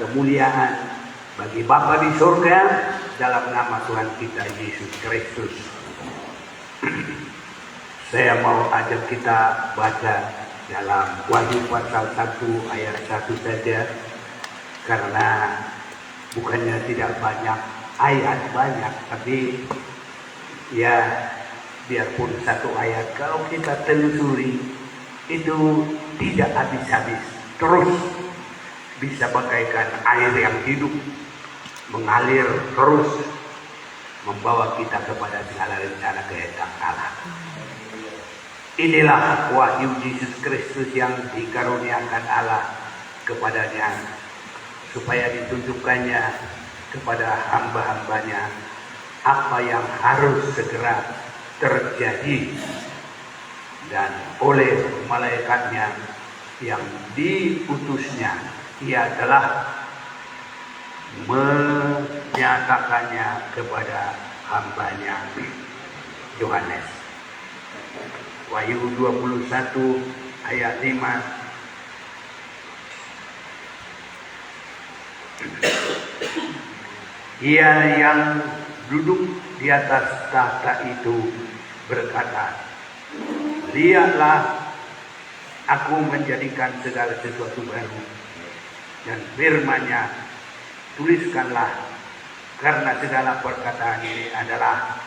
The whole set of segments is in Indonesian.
kemuliaan bagi Bapa di surga dalam nama Tuhan kita Yesus Kristus. Saya mau ajak kita baca dalam Wahyu pasal 1 ayat 1 saja, karena bukannya tidak banyak ayat, banyak, tapi ya biarpun satu ayat kalau kita telusuri itu tidak habis-habis, terus bisa bagaikan air yang hidup, mengalir terus membawa kita kepada segala rencana kehendak Allah. Inilah wahyu Yesus Kristus yang dikaruniakan Allah kepadanya, supaya ditunjukkannya kepada hamba-hambanya apa yang harus segera terjadi, dan oleh malaikatnya yang diutusnya ia telah menyatakannya kepada hambanya Yohanes. Wahyu 21 ayat 5. Ia yang duduk di atas tahta itu berkata, lihatlah, aku menjadikan segala sesuatu baru. Dan firman-Nya, tuliskanlah, karena segala perkataan ini adalah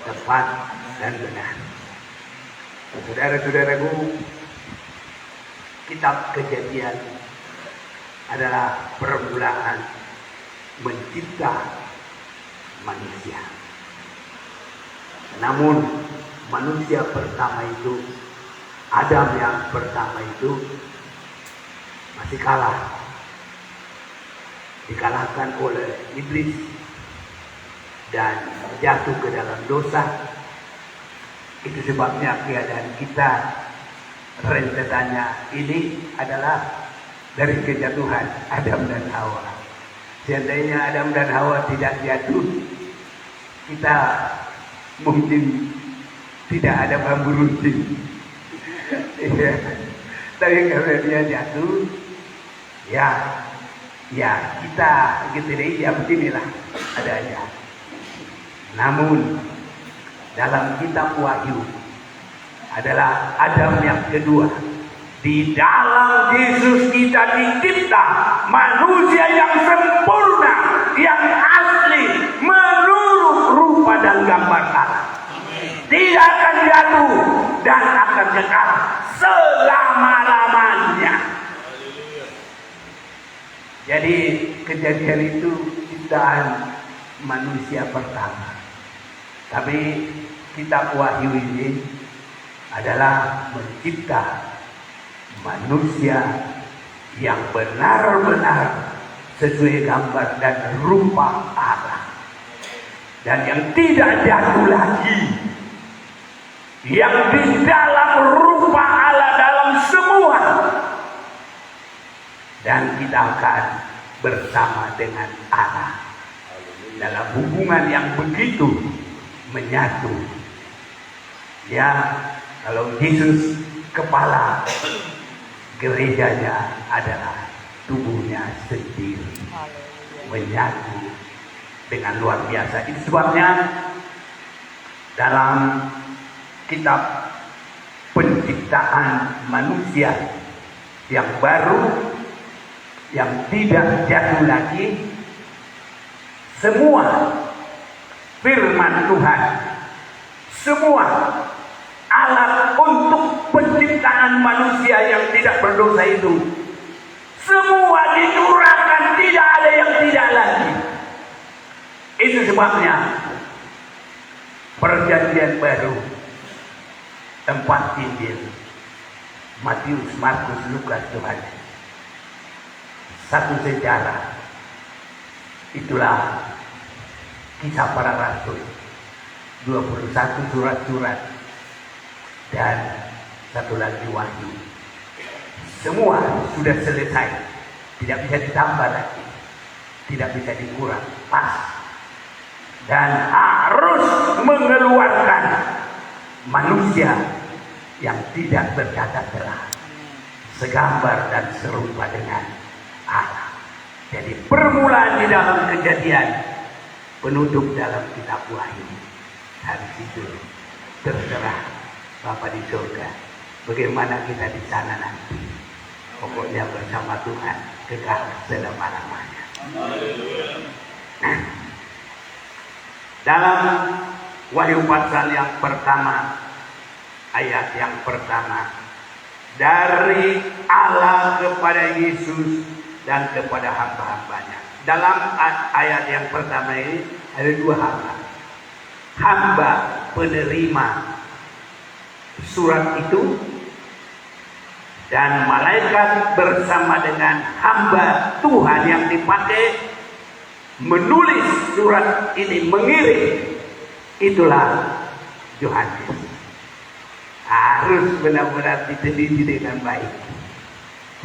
tepat dan benar. Saudara-saudaraku, kitab Kejadian adalah permulaan mencipta manusia. Namun manusia pertama itu, Adam yang pertama itu masih kalah. Dikalahkan oleh iblis dan jatuh ke dalam dosa. Itu sebabnya keadaan kita, rentetannya ini adalah dari kejatuhan Adam dan Hawa. Seandainya Adam dan Hawa tidak jatuh, kita mungkin tidak ada bambu runcing. Tapi karena dia jatuh, ya kita gitu deh, ya beginilah adanya. Namun dalam kitab Wahyu adalah Adam yang kedua. Di dalam Yesus kita dicipta manusia yang sempurna, yang asli, menurut rupa dan gambar Allah. Tidak akan jatuh dan akan kekal selama-lamanya. Jadi Kejadian itu ciptaan manusia pertama. Tapi kitab Wahyu ini adalah mencipta manusia yang benar-benar sesuai gambar dan rupa Allah, dan yang tidak jatuh lagi, yang di dalam rupa Allah dalam semua, dan kita akan bersama dengan Allah dalam hubungan yang begitu menyatu. Ya, kalau Yesus kepala, gerejanya adalah tubuhnya sendiri, menyatu dengan luar biasa. Itu sebabnya dalam kitab penciptaan manusia yang baru, yang tidak jatuh lagi, semua firman Tuhan, semua alat untuk penciptaan manusia yang tidak berdosa itu, semua dicurahkan, tidak ada yang tidak lagi. Itu sebabnya perjanjian baru, tempat Injil, Matius, Markus, Lukas, Yohanes, satu sejarah. Itulah Kisah Para Rasul, 21 surat-surat, dan satu lagi Wahyu. Semua sudah selesai, tidak bisa ditambah lagi, tidak bisa dikurang, pas, dan harus mengeluarkan manusia yang tidak bercacat celah, segambar dan serupa dengan Allah. Jadi permulaan di dalam Kejadian, penutup dalam kitab Wahyu. Habis itu terserah Bapa di surga, bagaimana kita di sana nanti. Pokoknya bersama Tuhan kekal selama-lamanya. Nah, dalam Wahyu pasal yang pertama, ayat yang pertama, dari Allah kepada Yesus dan kepada hamba-hambanya. Dalam ayat yang pertama ini ada dua hamba. Hamba penerima surat itu dan malaikat bersama dengan hamba Tuhan yang dipakai menulis surat ini, mengirim. Itulah Yohanes. Harus benar-benar diteliti dengan baik.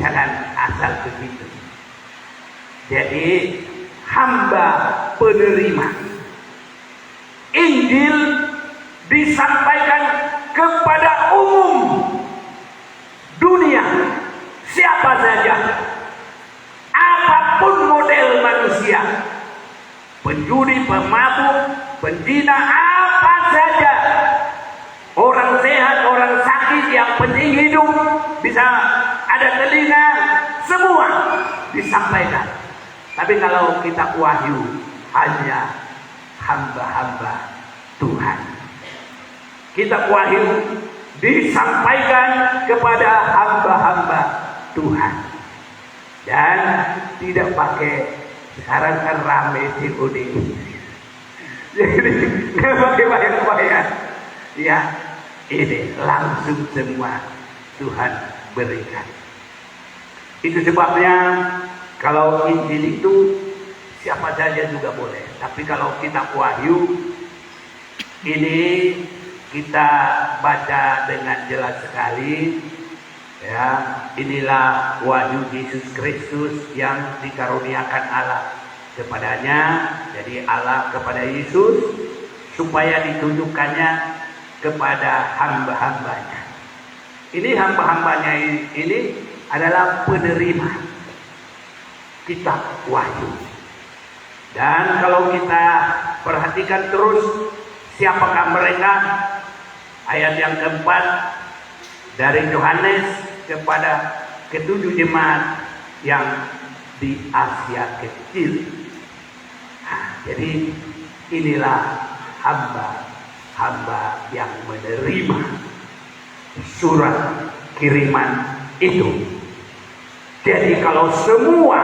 Jangan asal begitu. Jadi hamba penerima Injil disampaikan kepada umum dunia, siapa saja, apapun model manusia, penjudi, pemabuk, penjina, apa saja, orang sehat, orang sakit, yang penting hidup, bisa ada telinga, semua disampaikan. Tapi kalau kitab Wahyu hanya hamba-hamba Tuhan. Kitab Wahyu disampaikan kepada hamba-hamba Tuhan. Dan tidak pakai, sekarang kan rame COD. Jadi nggak pakai bayar-bayar. Ya, ini langsung semua Tuhan berikan. Itu sebabnya kalau Injil itu siapa saja juga boleh. Tapi kalau kitab Wahyu ini kita baca dengan jelas sekali. Ya, inilah wahyu Yesus Kristus yang dikaruniakan Allah kepadanya. Jadi Allah kepada Yesus supaya ditunjukkannya kepada hamba-hambanya. Ini hamba-hambanya ini adalah penerima kitab Wahyu. Dan kalau kita perhatikan terus siapakah mereka, ayat yang keempat, dari Yohanes kepada ketujuh jemaat yang di Asia Kecil. Nah, jadi inilah hamba-hamba yang menerima surat kiriman itu. Jadi kalau semua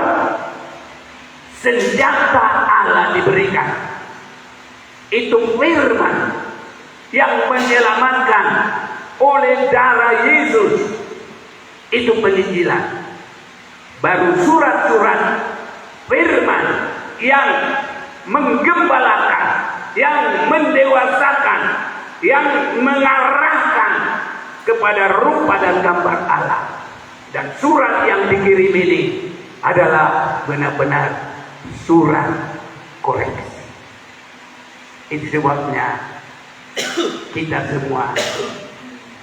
senjata Allah diberikan, itu firman yang menyelamatkan oleh darah Yesus, itu penginjilan. Baru surat-surat firman yang menggembalakan, yang mendewasakan, yang mengarahkan kepada rupa dan gambar Allah. Dan surat yang dikirim ini adalah benar-benar surat koreksi. Itu sebabnya kita semua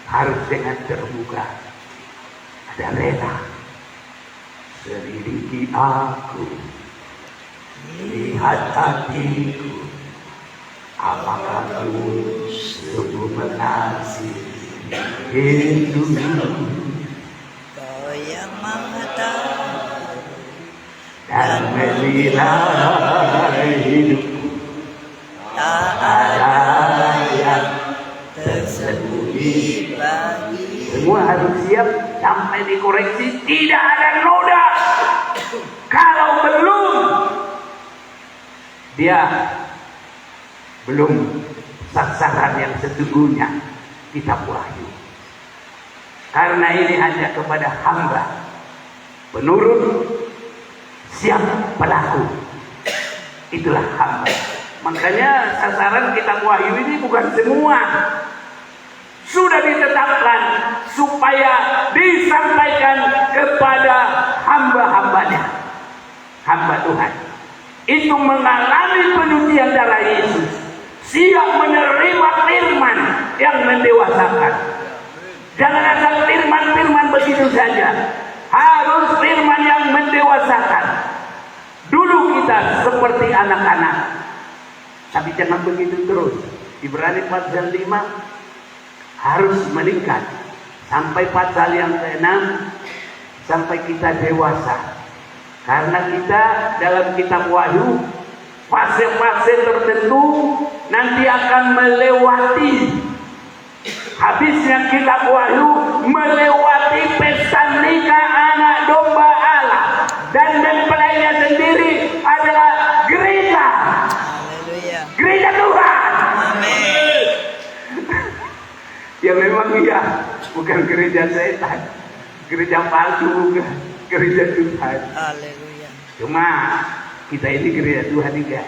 harus dengan terbuka. Ada rela. Selidiki aku, lihat hatiku, apakah ku sungguh mengasihi hidup. Kau yang mengetahui dan menilai hidupku, tak ada yang tersembunyi bagi. Semua harus siap sampai dikoreksi, tidak ada noda. Kalau dia belum sasaran yang sesungguhnya kitab Wahyu. Karena ini hanya kepada hamba, penurut, siap pelaku. Itulah hamba. Makanya sasaran kitab Wahyu ini bukan semua. Sudah ditetapkan supaya disampaikan kepada hamba-hambanya, hamba Tuhan. Itu mengalami penyucian darah Yesus, siap menerima firman yang mendewasakan. Jangan asal firman-firman begitu saja. Harus firman yang mendewasakan. kita seperti anak-anak. Tapi jangan begitu terus. Ibrani pasal 5 harus meningkat sampai pasal yang ke-6 sampai kita dewasa. Karena kita dalam kitab Wahyu fase-fase tertentu nanti akan melewati, habisnya kitab Wahyu melewati pesta nikah anak domba Allah, dan mempelainya sendiri adalah gereja. Haleluya. Gereja Tuhan. Amin. Ya memang iya, bukan gereja setan, gereja palsu, bukan, gereja Tuhan. Haleluya. Cuma kita ini gereja Tuhan juga.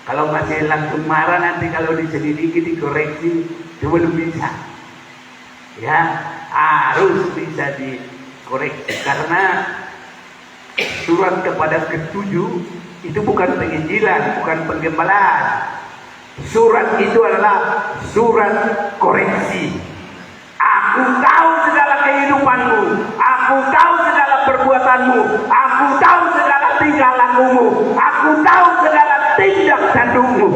Kalau masih langsung marah, nanti kalau diselidiki, dikoreksi, itu belum bisa. Ya, harus bisa dikoreksi. Karena surat kepada ketujuh itu bukan penginjilan, bukan penggembalaan. Surat itu adalah surat koreksi. Aku tahu segala kehidupanmu, aku tahu segala perbuatanmu, aku tahu segala tingkah lakumu, aku tahu segala tindak tandukmu.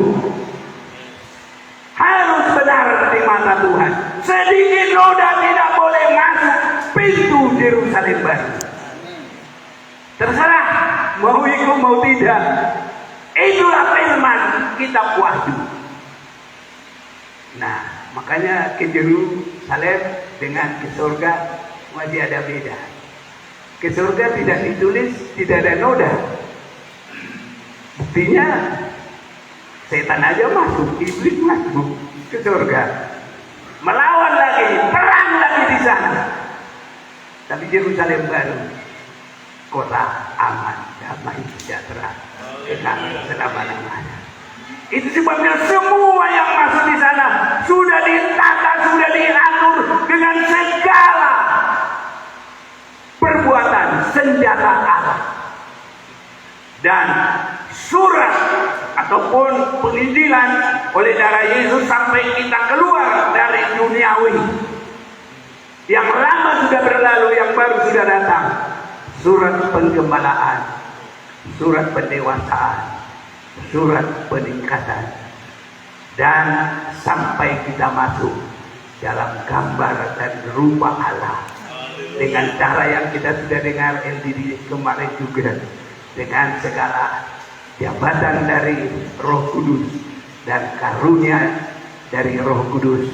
Harus benar di mata Tuhan. Sedikit noda tidak boleh masuk pintu Yerusalem baru. Terserah mau ikut mau tidak. Itulah firman kitab Wahyu. Nah, makanya ke Yerusalem dengan ke surga masih ada beda. Ke surga tidak ditulis, tidak ada noda. Buktinya setan aja masuk, iblis masuk ke surga, melawan lagi, perang lagi di sana. Tapi Yerusalem baru, kota aman, damai, sejahtera, kekal selama-lamanya. Itu sebabnya semua yang masuk di sana sudah ditata, sudah diatur dengan segala perbuatan senjata Allah. Dan surat ataupun penginjilan oleh darah Yesus sampai kita keluar dari duniawi. Yang lama sudah berlalu, yang baru sudah datang. Surat penggembalaan, surat pendewasaan, surat peningkatan, dan sampai kita masuk dalam gambar dan rupa Allah dengan cara yang kita sudah dengar LDD kemarin juga, dengan segala jabatan dari Roh Kudus dan karunia dari Roh Kudus.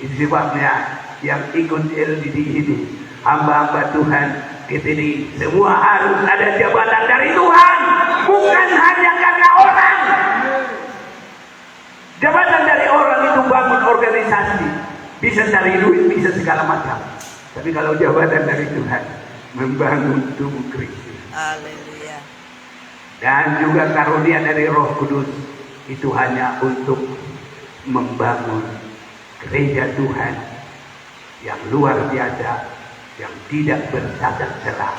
Itu sebabnya yang ikut LDD ini, hamba-hamba Tuhan kita ini semua harus ada jabatan dari Tuhan, bukan hanya karena orang. Jabatan dari orang itu bangun organisasi, bisa cari duit, bisa segala macam. Tapi kalau jabatan dari Tuhan, membangun tubuh Kristus. Haleluya. Dan juga karunia dari Roh Kudus itu hanya untuk membangun gereja Tuhan yang luar biasa, yang tidak bercacat celah,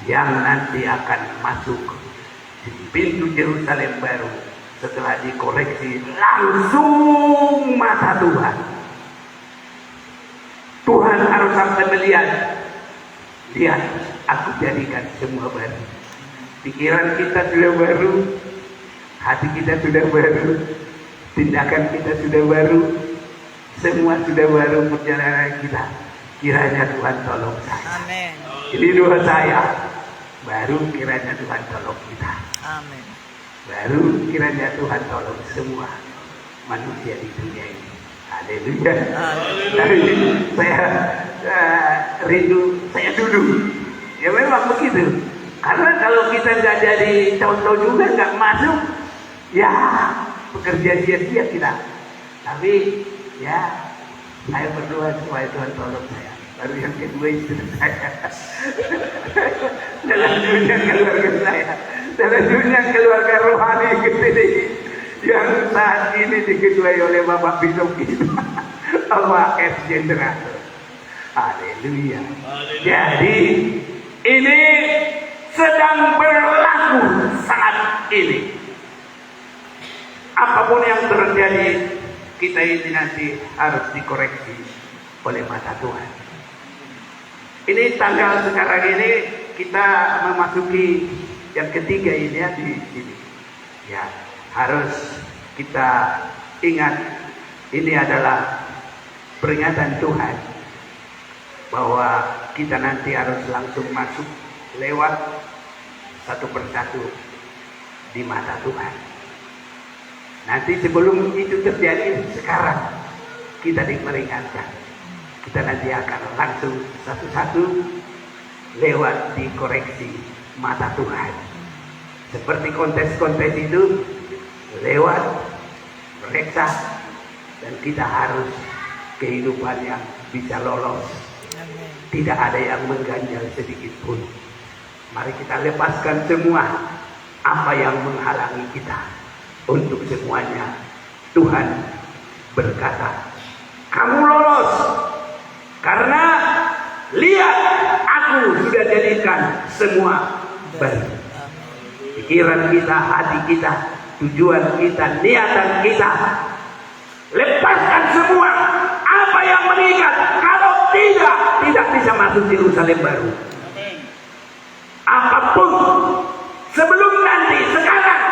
yang nanti akan masuk di pintu Yerusalem baru setelah dikoreksi langsung mata Tuhan. Tuhan harus sampai melihat, lihat, aku jadikan semua baru. Pikiran kita sudah baru, hati kita sudah baru, tindakan kita sudah baru, semua sudah baru perjalanan kita. Kiranya Tuhan tolong saya. Amin. Ini doa saya. Baru kiranya Tuhan tolong kita. Amin. Baru kiranya Tuhan tolong semua manusia di dunia ini. Haleluya. Tapi saya rindu, saya duduk. Ya memang begitu. Karena kalau kita nggak jadi contoh juga, nggak masuk, ya pekerja sia-sia kita. Tapi ya saya berdoa supaya Tuhan tolong saya. Baru yang kedua istri saya. Dalam dunia keluarga saya, dalam dunia keluarga rohani kita yang saat ini diketuai oleh Bapak Bishop kita, Allah S. Generator. Haleluya. Jadi ini sedang berlaku saat ini. Apapun yang terjadi, kita ini nanti harus dikoreksi oleh mata Tuhan. Ini tanggal sekarang ini kita memasuki yang ketiga ini ya di sini. Ya, harus kita ingat ini adalah peringatan Tuhan bahwa kita nanti harus langsung masuk lewat satu persatu di mata Tuhan. Nanti sebelum itu terjadi, sekarang kita diperingatkan. Kita nanti akan langsung satu-satu lewat dikoreksi mata Tuhan. Seperti kontes-kontes itu lewat mereka, dan kita harus kehidupan yang bisa lolos. Amin. Tidak ada yang mengganjal sedikit pun. Mari kita lepaskan semua apa yang menghalangi kita. Untuk semuanya Tuhan berkata, kamu lolos karena lihat aku sudah jadikan semua baru. Pikiran kita, hati kita, tujuan kita, niatan kita, lepaskan semua apa yang mengikat. Kalau tidak bisa masuk Yerusalem baru. Apapun sebelum nanti, sekarang.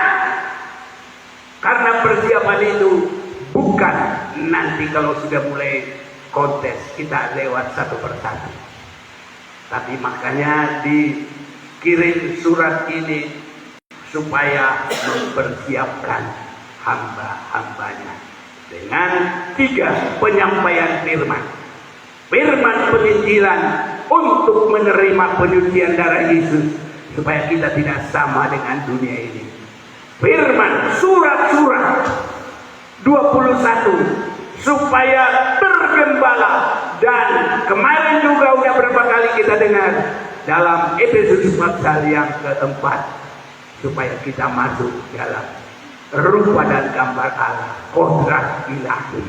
Karena persiapan itu bukan nanti kalau sudah mulai kontes kita lewat satu persatu. Tapi makanya dikirim surat ini supaya mempersiapkan hamba-hambanya dengan 3 penyampaian firman. Firman penginjilan untuk menerima penyucian darah Yesus supaya kita tidak sama dengan dunia ini. Firman surat-surat 21 supaya tergembala, dan kemarin juga udah berapa kali kita dengar dalam Efesus pasal yang keempat supaya kita masuk dalam rupa dan gambar Allah, kodrat ilahi.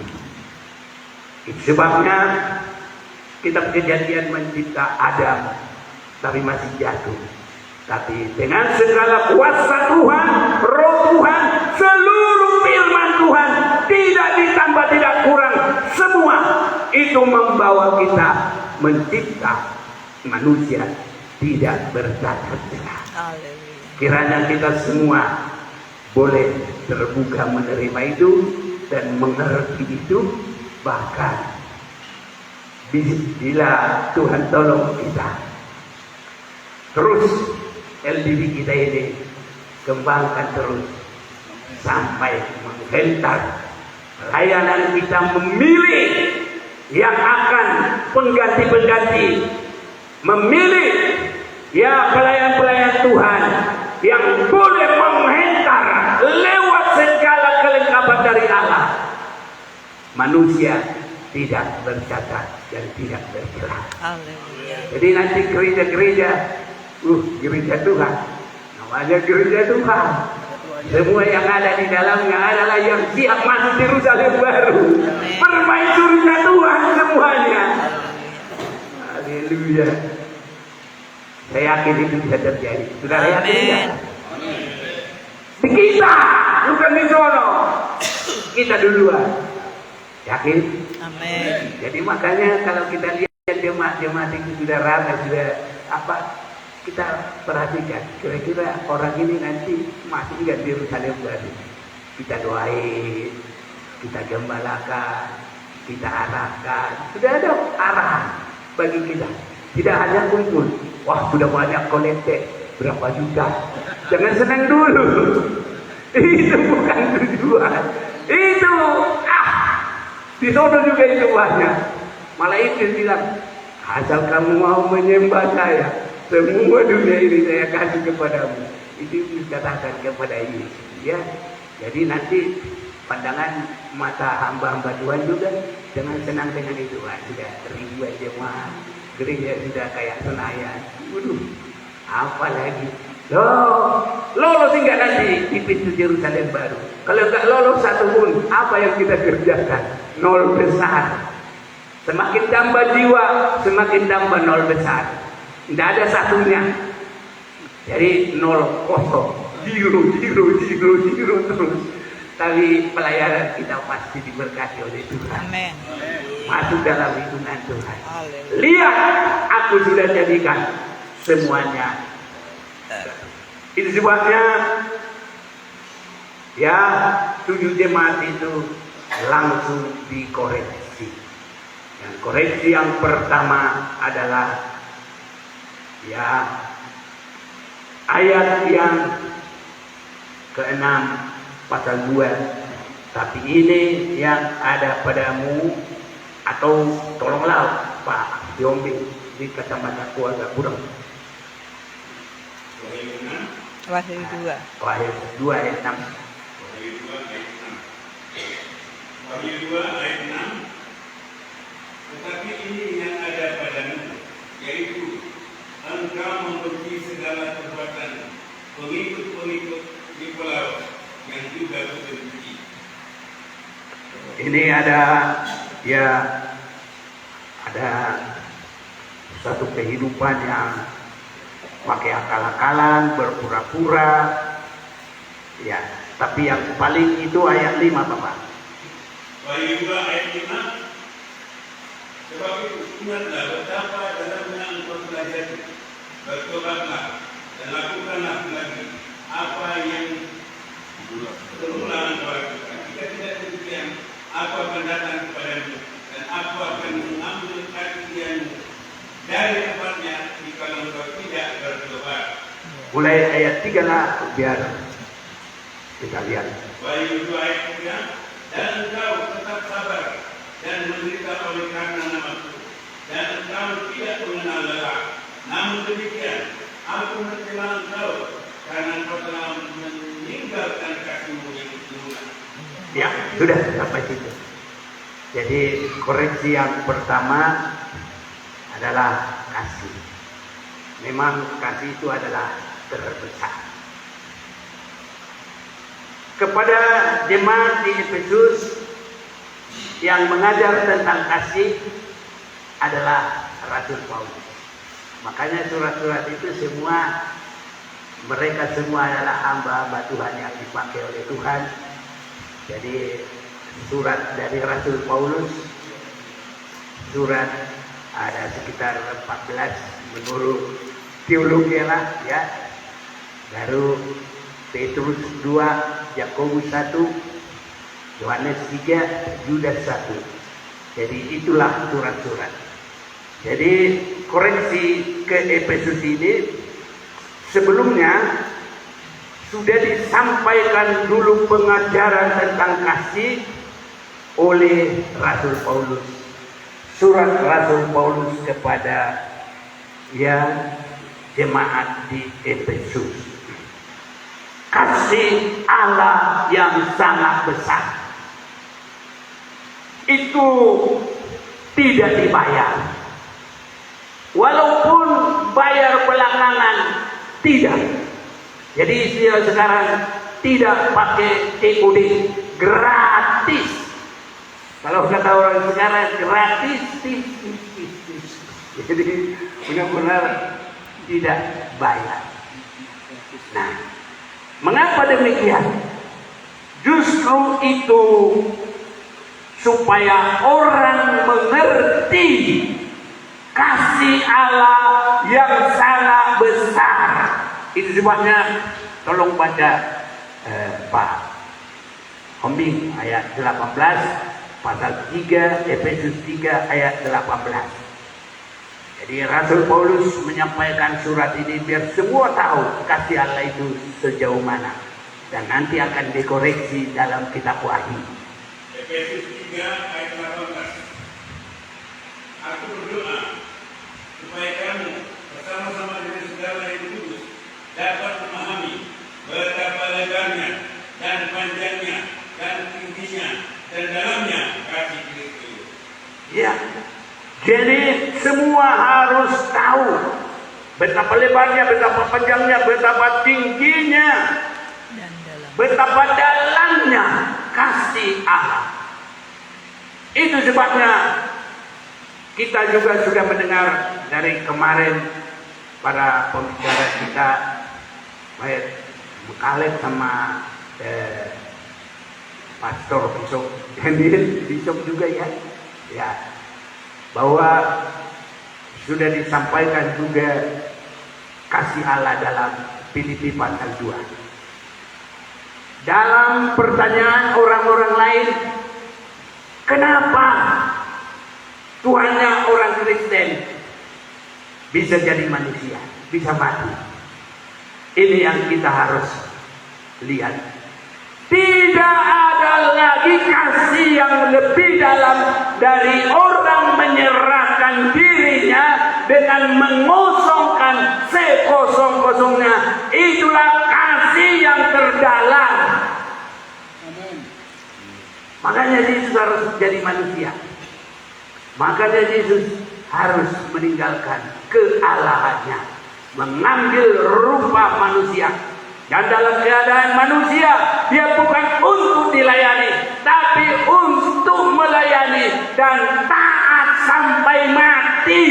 Itu sebabnya kitab Kejadian mencipta Adam tapi masih jatuh. Tapi dengan segala kuasa Tuhan, roh Tuhan, seluruh firman Tuhan, tidak ditambah, tidak kurang, semua itu membawa kita mencipta manusia tidak bercacat celah. Kiranya kita semua boleh terbuka menerima itu dan mengerti itu, bahkan bila Tuhan tolong kita terus LDB kita ini kembangkan terus sampai menghentak pelayanan kita, memilih yang akan pengganti-pengganti, memilih ya pelayan-pelayan Tuhan yang boleh menghentar lewat segala kelengkapan dari Allah. Manusia tidak bercacat dan tidak bercelah. Jadi nanti gereja-gereja gereja Tuhan, namanya gereja Tuhan. Semua yang ada di dalamnya adalah yang siap masuk Yerusalem baru. Permaisurinya Tuhan semuanya. Haleluya. Saya yakin itu bisa terjadi. Saudara yakin tidak? Di kita, bukan di sono. Kita duluan. Yakin? Amin. Jadi makanya kalau kita lihat jemaat-jemaat itu sudah ramai, sudah apa? Kita perhatikan, kira-kira orang ini nanti masih nggak di Yerusalem baru. Kita doain, kita gembalakan, kita arahkan. Sudah ada arahan bagi kita. Tidak hanya kumpul, wah sudah banyak kolekte, berapa juta. Jangan senang dulu. Itu bukan tujuan. Itu di sana juga itu banyak. Malah itu bilang, asal kamu mau menyembah saya, semua dunia ini saya kasih kepadamu. Itu dikatakan kepada Yesus, ya. Jadi nanti pandangan mata hamba-hamba Tuhan juga jangan senang dengan itu. Sudah ribuan jemaat, gereja sudah kayak Senayan. Waduh, apa lagi? Lolos enggak nanti di pintu Yerusalem baru? Kalau enggak lolos satu pun, apa yang kita kerjakan? Nol besar. Semakin tambah jiwa, semakin tambah nol besar. Tidak ada satunya. Jadi 0 kosong, 0 terus. Tapi pelayanan kita pasti diberkati oleh Tuhan. Amin. Masuk dalam hitungan Tuhan. Lihat, aku sudah jadikan semuanya Itu sebabnya ya 7 jemaat itu langsung dikoreksi. Dan koreksi yang pertama adalah ya ayat yang ke-6 pasal 2. Tapi ini yang ada padamu, atau tolonglah Pak Yombi di kacamata keluarga kurang. Wahyu 2. Wahyu 2 ayat 6. Wahyu 2 ayat 6. Tetapi ini yang ada padamu, yaitu engkau membenci segala perbuatan pengikut-pengikut Nikolaus yang juga kubenci. Ini ada satu kehidupan yang pakai akal-akalan, berpura-pura. Ya, tapi yang paling itu ayat 5, Bapak. Wahyu 2 ayat 5. Sebab itu ingatlah betapa dalamnya engkau belajar, bertobatlah dan lakukanlah lagi apa yang terulang engkau lakukan. Jika tidak demikian, aku akan datang kepadamu dan aku akan mengambil kaki-kakimu dari tempatnya jika engkau tidak bertobat. Mulai ayat 3 lah, biar kita lihat. Wahyu 2 ayat 3. Dan engkau tetap sabar dan menderita oleh karena namaku, dan engkau tidak mengenal lelah. Namun demikian, aku mencela engkau karena engkau telah meninggalkan kasihmu yang sesungguhnya. Ya, sudah sampai situ. Jadi koreksi yang pertama adalah kasih. Memang kasih itu adalah terbesar. Kepada jemaat di Efesus yang mengajar tentang kasih adalah Rasul Paulus. Makanya surat-surat itu semua, mereka semua adalah hamba-hamba Tuhan yang dipakai oleh Tuhan. Jadi surat dari Rasul Paulus, surat ada sekitar 14 menurut teologi lah ya. Baru Petrus 2, Yakobus 1, Yohanes 3, Yudas 1. Jadi itulah surat-surat. Jadi koreksi ke Efesus ini sebelumnya sudah disampaikan dulu pengajaran tentang kasih oleh Rasul Paulus. Surat Rasul Paulus kepada jemaat di Efesus. Kasih Allah yang sangat besar itu tidak dibayar. Walaupun bayar belakangan tidak. Jadi istilah sekarang tidak pakai COD, gratis. Kalau kata orang sekarang gratis. Jadi benar-benar tidak bayar. Nah, mengapa demikian? Justru itu supaya orang mengerti kasih Allah yang sangat besar. Itu sebabnya tolong baca Pak Hombing ayat 18 pasal 3 Efesus 3 ayat 18. Jadi Rasul Paulus menyampaikan surat ini biar semua tahu kasih Allah itu sejauh mana, dan nanti akan dikoreksi dalam kitab Wahyu. Efesus 3 ayat 18. Aku berdoa supaya kamu bersama-sama dengan segala yang kudus dapat memahami betapa lebarnya dan panjangnya dan tingginya dan dalamnya kasih Kristus. Ya, jadi semua harus tahu betapa lebarnya, betapa panjangnya, betapa tingginya, Dan dalam. betapa dalamnya kasih Allah. Itu sebabnya kita juga sudah mendengar dari kemarin para pembicara kita, baik Khaled sama Pastor Bishop juga ya, bahwa sudah disampaikan juga kasih Allah dalam Filipi pasal 2. Dalam pertanyaan orang-orang lain, kenapa Tuhannya orang Kristen bisa jadi manusia, bisa mati? Ini yang kita harus lihat. Tidak ada lagi kasih yang lebih dalam dari orang menyerahkan dirinya dengan mengosongkan sekosong-kosongnya. Itulah kasih yang terdalam. Makanya Yesus harus jadi manusia. Makanya Yesus harus meninggalkan kealahannya, mengambil rupa manusia. Dan dalam keadaan manusia, dia bukan untuk dilayani, tapi untuk melayani dan taat sampai mati.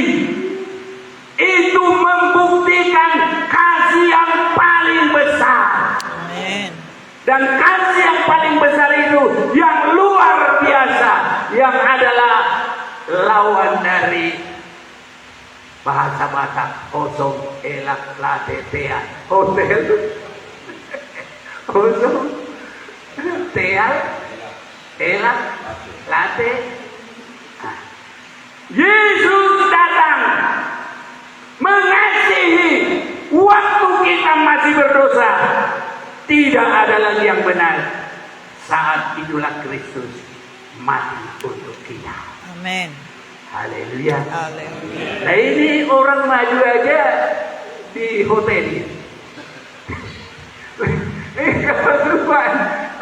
Itu membuktikan kasih yang paling besar. Amin. Dan kasih yang paling besar itu yang luar biasa, yang adalah lawan dari bahasa-bahasa kosong, elak, latetea, hotel, kosong, teal, elak, late. Yesus datang mengasihi waktu kita masih berdosa. Tidak ada lagi yang benar. Saat itulah Kristus mati untuk kita. Amin. Haleluya. Haleluya. Nah ini orang maju aja di hotel.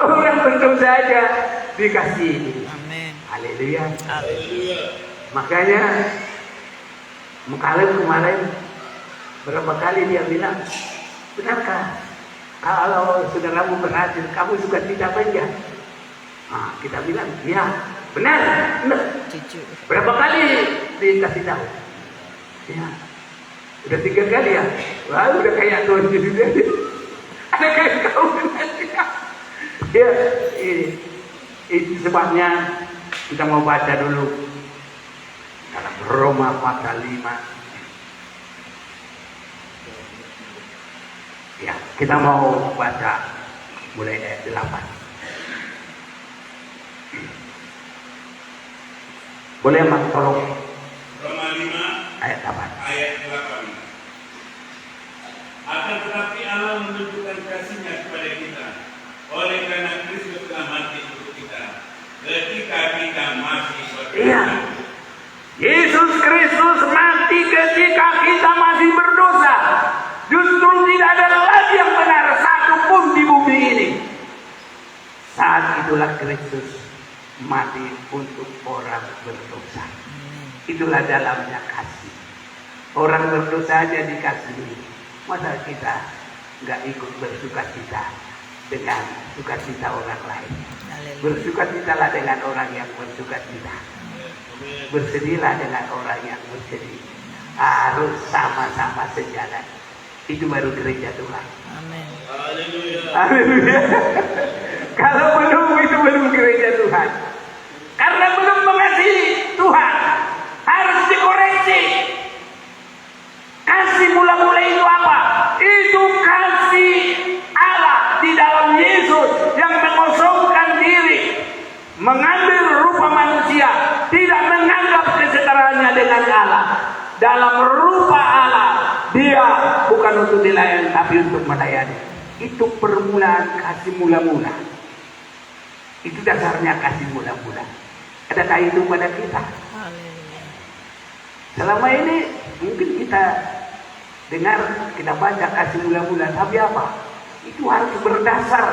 Orang berdosa saja dikasih ini. Amin. Haleluya. Haleluya. Makanya Mukalim kemarin berapa kali dia bilang, benarkah kalau saudaramu berhasil, kamu suka tidak enggak? Nah, kita bilang, ya benar. Jujur. Berapa kali dikasih tahu? Ya, udah 3 kali ya. Wah, udah kayak Tuhan juga. Ada kayak kau nanti. Ya, itu sebabnya kita mau baca dulu dalam Roma pasal 5. Ya, kita mau baca mulai ayat 8. Boleh Mas tolong Roma 5 ayat 8. ayat 8. Akan tetapi Allah menunjukkan kasih-Nya kepada kita oleh karena Kristus telah mati untuk kita ketika kita masih berdosa. Iya. Yesus Kristus mati ketika kita masih berdosa. Justru tidak ada lagi yang benar satu pun di bumi ini. Saat itulah Kristus mati untuk orang berdosa. Itulah dalamnya kasih. Orang berdosa aja dikasihi. Masa kita nggak ikut bersukacita dengan sukacita orang lain? Bersukacitalah dengan orang yang bersukacita. Bersedihlah dengan orang yang bersedih. Harus sama-sama sejalan. Itu baru gereja Tuhan. Amin. Haleluya. Kalau belum, itu belum gereja Tuhan. Karena belum mengasihi Tuhan, harus dikoreksi. Kasih mula-mula itu apa? Itu kasih Allah di dalam Yesus yang mengosongkan diri, mengambil rupa manusia, tidak menganggap kesetaraannya dengan Allah. Dalam rupa Allah, dia bukan untuk dilayani, tapi untuk melayani. Itu permulaan kasih mula-mula. Itu dasarnya kasih mula-mula. Adakah itu pada kita? Haleluya. Selama ini mungkin kita dengar, kita baca kasih mula-mula, tapi apa? Itu harus berdasar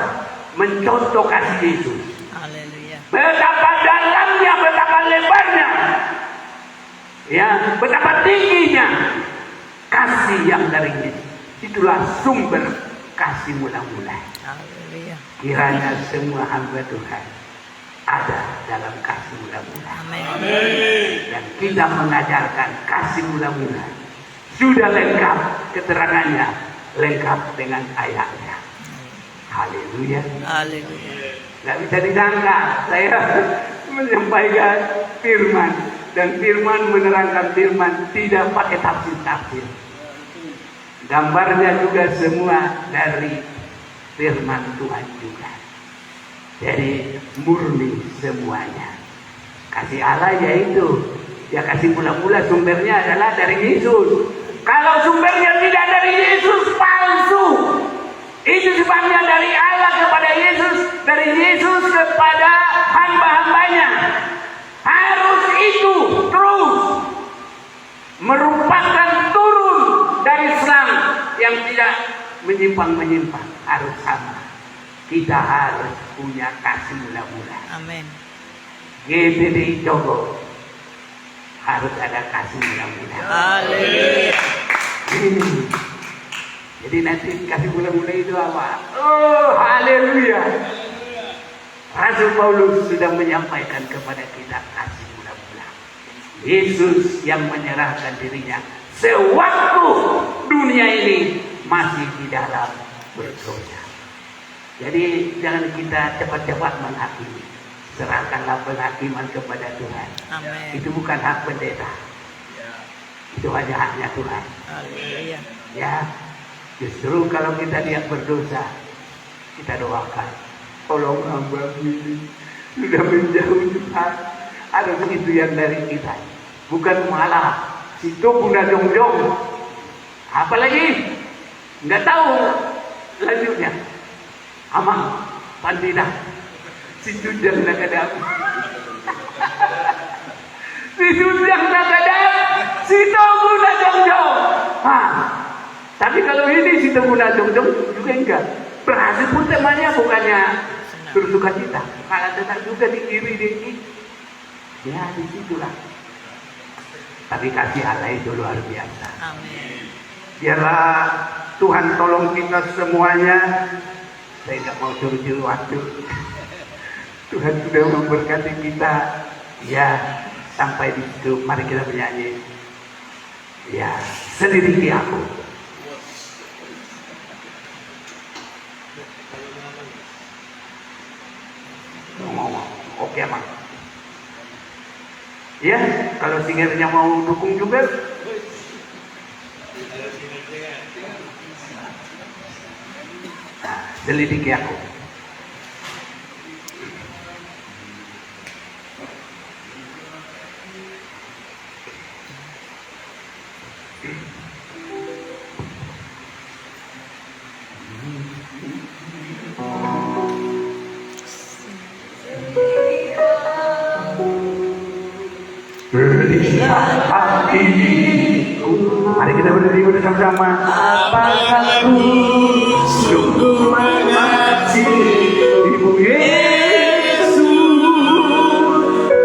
mencontoh kasih Yesus. Haleluya. Betapa dalamnya, betapa lebarnya, ya, betapa tingginya kasih yang dari Yesus. Itulah sumber kasih mula-mula. Haleluya. Kiranya semua hamba Tuhan ada dalam kasih mula-mula. Amin. Dan kita mengajarkan kasih mula-mula. Sudah lengkap keterangannya, lengkap dengan ayatnya. Haleluya. Haleluya. Gak bisa disangka saya menyampaikan firman, dan firman menerangkan firman tidak pakai tafsir-tafsir. gambarnya juga semua dari firman Tuhan juga. Jadi murni semuanya. Kasih Allah yaitu, ya kasih mula-mula sumbernya adalah dari Yesus. Kalau sumbernya tidak dari Yesus, palsu. Itu sebabnya dari Allah kepada Yesus, dari Yesus kepada hamba-hambanya. Harus itu terus merupakan turun dari Islam yang tidak menyimpang-menyimpang. Harus sama. Kita harus punya kasih mula-mula. Amin. GBD Jogo harus ada kasih mula-mula. Haleluya. Jadi nanti kasih mula-mula itu apa? Oh, haleluya. Rasul Paulus sudah menyampaikan kepada kita kasih mula-mula. Yesus yang menyerahkan dirinya sewaktu dunia ini masih di dalam berdosa. Jadi jangan kita cepat-cepat menghakimi. Serahkanlah penghakiman kepada Tuhan. Amin. Itu bukan hak pendeta. Itu hanya haknya Tuhan. Haleluya. Ya, justru kalau kita lihat berdosa, kita doakan. Tolong hamba ini sudah menjauh Tuhan. Ada begitu yang dari kita. Bukan malah situ guna jongjong. Apalagi nggak tahu lanjutnya. Amang, pandina, si jujang nak ada. Si jujang nak ada, si togu nak jongjong. Tapi kalau ini si togu nak jongjong juga enggak. Berhasil pun temannya bukannya bersuka cita, malah tetap juga di kiri ini. Ya disitulah. Tapi kasih Allah itu luar biasa. Amin. Biarlah Tuhan tolong kita semuanya. Saya nggak mau suruh-suruh waktu. Tuhan sudah memberkati kita. Ya, sampai di situ. Mari kita bernyanyi. Ya, selidiki aku. Oke, Mang. Ya, kalau singernya mau dukung juga. Selidiki aku. Berilah hatiku. Mari kita berdiri bersama-sama. Apakah ku sungguh mengasihi Ibu Yesus?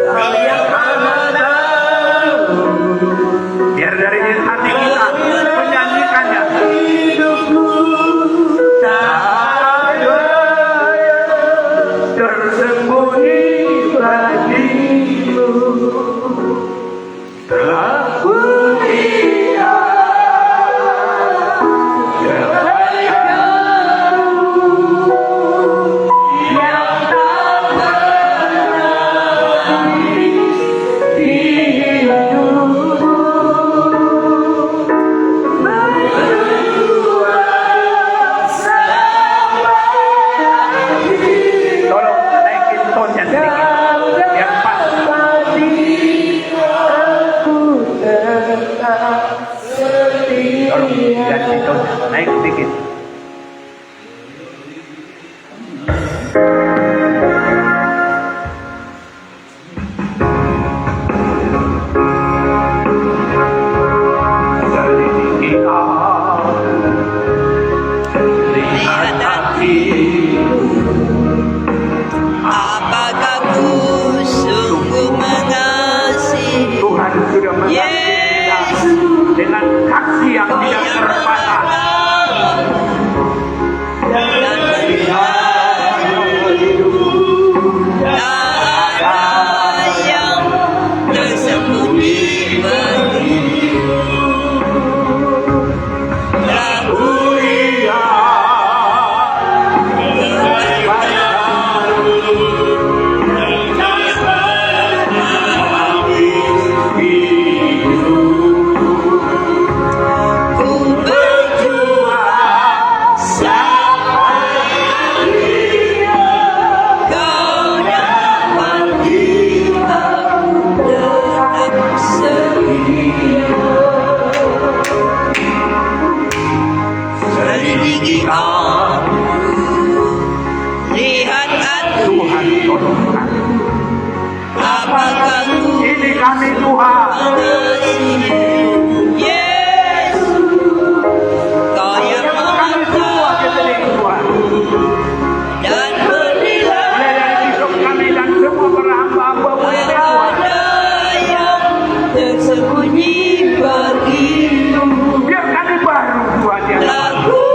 Kau yang ada. Biar dari hati kita menyanyikannya. Hidupku tak ada tersembunyi bagimu. Telah kulihat kebaikanmu yang tak pernah di hidupku. Berdua sampai akhir. Tolong naikin tonnya sedikit biar pas. Tolong ganti tonnya, naik sedikit. Selidiki aku, lihat hatiku. Apakah ku sungguh mengasihi Tuhan sudah mengasihi kita dengan kasih yang tidak terbatas. dan melihat tak ada yang tersembunyi bagimu. Telah ku berjuang Lihat aku, Tuhan tolong kami. apakah ku Ini kami Tuhan. mengasihi Yesus, Kau yang Kami semua keseling Tuhan. dan berilah Mulai dari besok kami dan semua para hamba-hamba-Mu ini Tuhan. kepada yang tersembunyi bagimu. Biar kami baru Tuhan yang Lakukan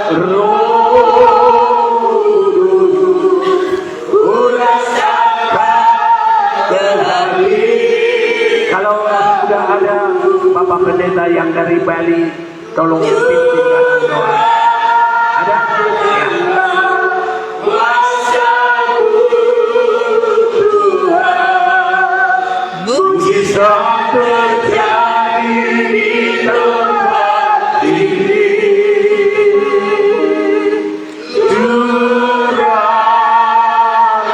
Kalau sudah ada Bapak Pendeta yang dari Bali, tolong pimpin dalam doa. Ada? Mujizat terjadi di tempat ini.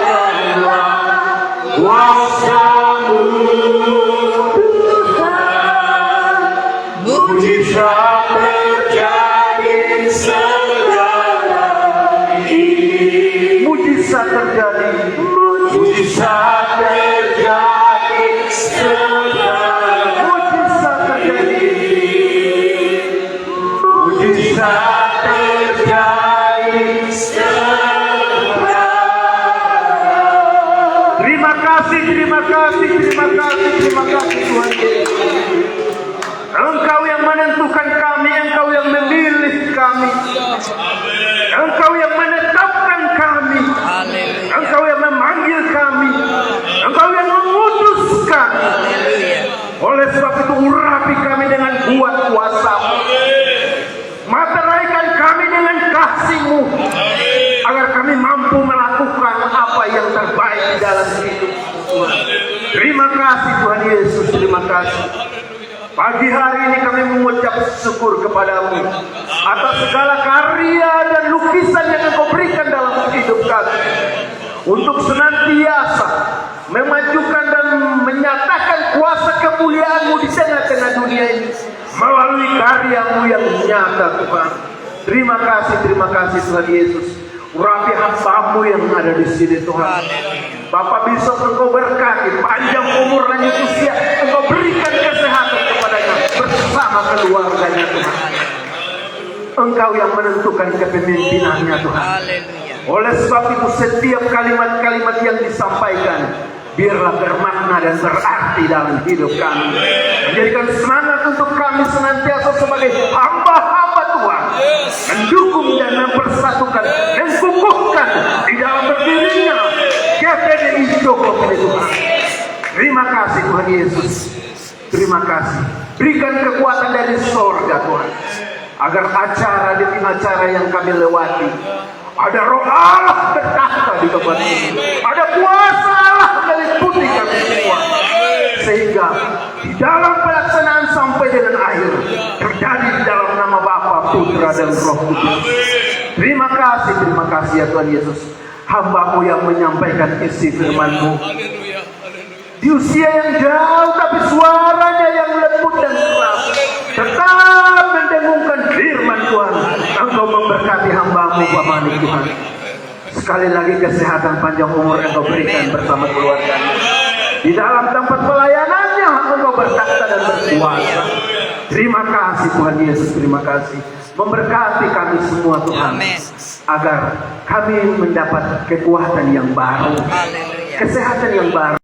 Curahkanlah kuasa-Mu Tuhan. Mujizat terjadi segala ini. Mujizat terjadi. Mujizat terjadi segala. Mujizat terjadi. Mujizat terjadi segala. Terima kasih, terima kasih, terima kasih, terima kasih Tuhan Yesus. Engkau yang menentukan kami, Engkau yang memilih kami, Engkau yang menetapkan kami, Haleluya. Engkau yang memanggil kami, Engkau yang memutuskan. Oleh sebab itu urapi kami dengan kuat kuasa-Mu, materaikan kami dengan kasih-Mu, agar kami mampu melakukan apa yang terbaik di dalam hidup Tuhan. Terima kasih Tuhan Yesus, terima kasih. Pagi hari ini kami mengucap syukur kepadamu atas segala karya dan lukisan yang Engkau berikan dalam hidup kami, untuk senantiasa memajukan dan menyatakan kuasa kemuliaan-Mu di tengah-tengah dunia ini melalui karya-Mu yang nyata Tuhan. Terima kasih Tuhan Yesus. Urapi hamba-Mu yang ada di sini Tuhan. Bapak Bishop, Engkau berkati, panjang umur dan usia, Engkau berikan kesehatan kepadanya bersama keluarganya Tuhan. Engkau yang menentukan kepemimpinannya Tuhan. Haleluya. Oleh sebab itu setiap kalimat-kalimat yang disampaikan biarlah bermakna dan berarti dalam hidup kami, menjadikan semangat untuk kami senantiasa sebagai hamba-hamba Tuhan, mendukung dan mempersatukan dan kukuhkan di dalam berdirinya GPDI Jokowi Tuhan. Terima kasih Tuhan Yesus, terima kasih. Berikan kekuatan dari sorga Tuhan, agar acara demi acara yang kami lewati ada roh Allah berkata di tempat ini, ada kuasa Allah meliputi kami semua, sehingga di dalam pelaksanaan sampai dengan akhir terjadi di dalam nama Bapa, Putra dan Roh Kudus. Terima kasih ya Tuhan Yesus. Hamba-Mu yang menyampaikan isi firman-Mu di usia yang jauh, tapi suaranya yang lembut dan keras tetap mendengungkan firman Tuhan. Engkau memberkati hamba-Mu Pak Manik Tuhan. Sekali lagi kesehatan panjang umur Engkau berikan bersama keluarganya. Di dalam tempat pelayanannya Engkau bertakhta dan berkuasa. Terima kasih Tuhan Yesus, terima kasih. Memberkati kami semua Tuhan, agar kami mendapat kekuatan yang baru, kesehatan yang baru.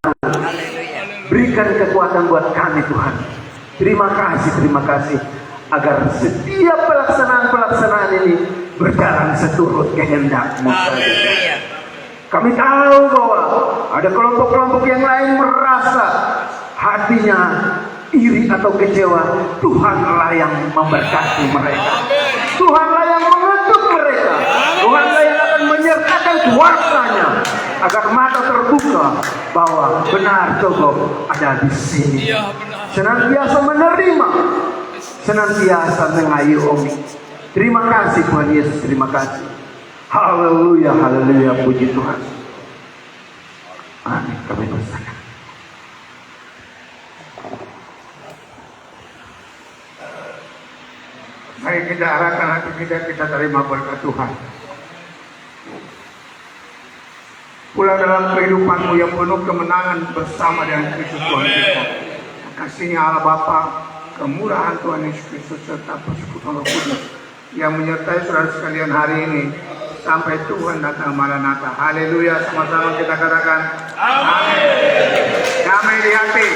Berikan kekuatan buat kami Tuhan. Terima kasih, agar setiap pelaksanaan ini berjalan seturut kehendak-Mu. Kami tahu bahwa ada kelompok-kelompok yang lain merasa hatinya iri atau kecewa. Tuhanlah yang memberkati mereka, Tuhanlah yang mengutuk mereka, Tuhanlah yang akan menyertakan kuasanya, agar mata terbuka bahwa benar Jogo ada di sini, senantiasa menerima, senantiasa mengayomi. Terima kasih Tuhan Yesus, terima kasih. Haleluya, haleluya, puji Tuhan. Amin. Kami berserah. Mari kita arahkan hati kita terima berkat Tuhan. Pulang dalam kehidupanmu yang penuh kemenangan bersama dengan Kristus Tuhan kita. Kasihnya Allah Bapa, kemurahan Tuhan Yesus Kristus serta persekutuan Roh Kudus yang menyertai saudara sekalian hari ini sampai Tuhan datang Maranatha. Haleluya, sama-sama kita katakan amin. Damai di hati.